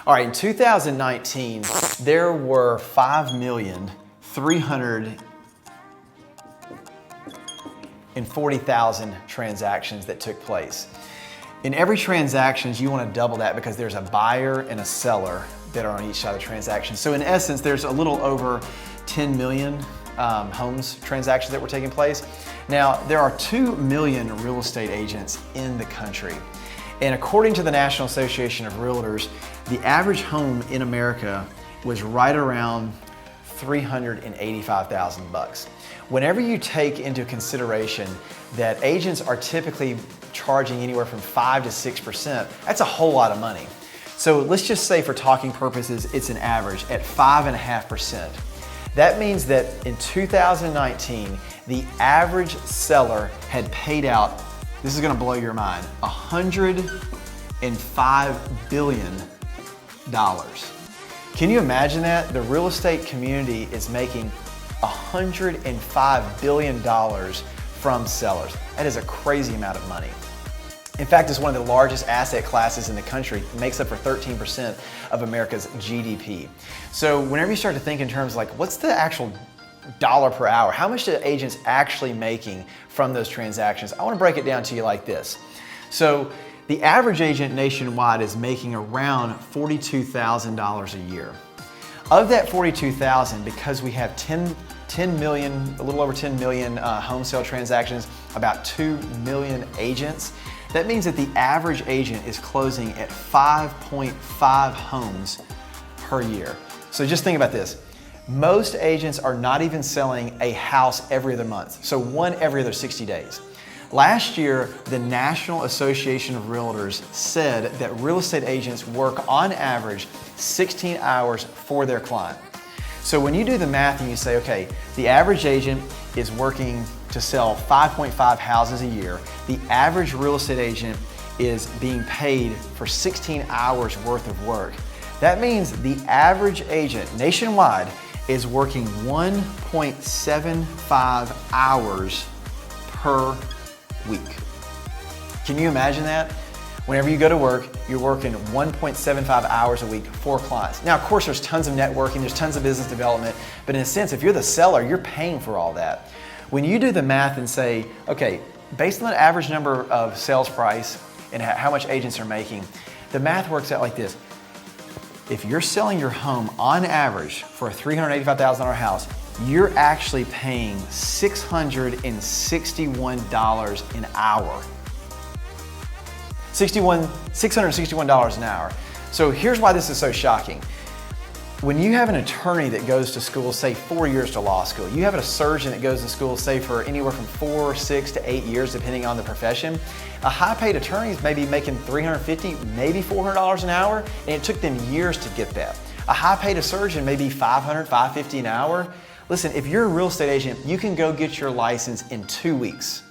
All right, in 2019, there were 5,340,000 transactions that took place. In every transaction, you want to double that because there's a buyer and a seller that are on each side of the transaction. So in essence, there's a little over 10 million homes transactions that were taking place. Now, there are 2 million real estate agents in the country. And according to the National Association of Realtors, the average home in America was right around $385,000. Whenever you take into consideration that agents are typically charging anywhere from 5 to 6%, that's a whole lot of money. So let's just say for talking purposes, it's an average at 5.5%. That means that in 2019, the average seller had paid out, this is gonna blow your mind, $105 billion. Can you imagine that? The real estate community is making $105 billion from sellers. That is a crazy amount of money. In fact, it's one of the largest asset classes in the country. It makes up for 13% of America's GDP. So whenever you start to think in terms like, what's the actual dollar per hour? How much are agents actually making from those transactions? I want to break it down to you like this. So the average agent nationwide is making around $42,000 a year. Of that $42,000, because we have 10 million, a little over 10 million home sale transactions, about 2 million agents, that means that the average agent is closing at 5.5 homes per year. So just think about this. Most agents are not even selling a house every other month, so one every other 60 days. Last year, the National Association of Realtors said that real estate agents work on average 16 hours for their client. So when you do the math and you say, okay, the average agent is working to sell 5.5 houses a year, the average real estate agent is being paid for 16 hours worth of work. That means the average agent nationwide is working 1.75 hours per week. Can you imagine that? Whenever you go to work, you're working 1.75 hours a week for clients. Now, of course, there's tons of networking, there's tons of business development, but in a sense, if you're the seller, you're paying for all that. When you do the math and say, okay, based on the average number of sales price and how much agents are making, the math works out like this. If you're selling your home on average for a $385,000 house, you're actually paying $661 an hour. $661 an hour. So here's why this is so shocking. When you have an attorney that goes to school, say 4 years to law school, you have a surgeon that goes to school, say for anywhere from 4, 6 to 8 years, depending on the profession, a high-paid attorney is maybe making $350, maybe $400 an hour, and it took them years to get that. A high-paid surgeon may be $500, $550 an hour. Listen, if you're a real estate agent, you can go get your license in 2 weeks.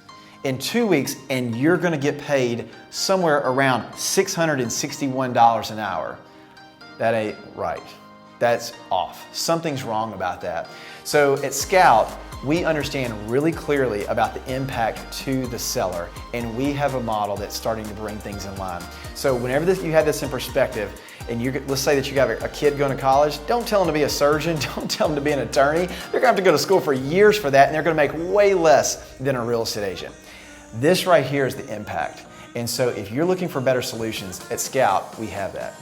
In 2 weeks, and you're gonna get paid somewhere around $661 an hour. That ain't right. That's off. Something's wrong about that. So at Scout, we understand really clearly about the impact to the seller, and we have a model that's starting to bring things in line. So whenever you have this in perspective, and let's say that you have a kid going to college, don't tell them to be a surgeon, don't tell them to be an attorney. They're gonna have to go to school for years for that, and they're gonna make way less than a real estate agent. This right here is the impact. And so if you're looking for better solutions, at Scout, we have that.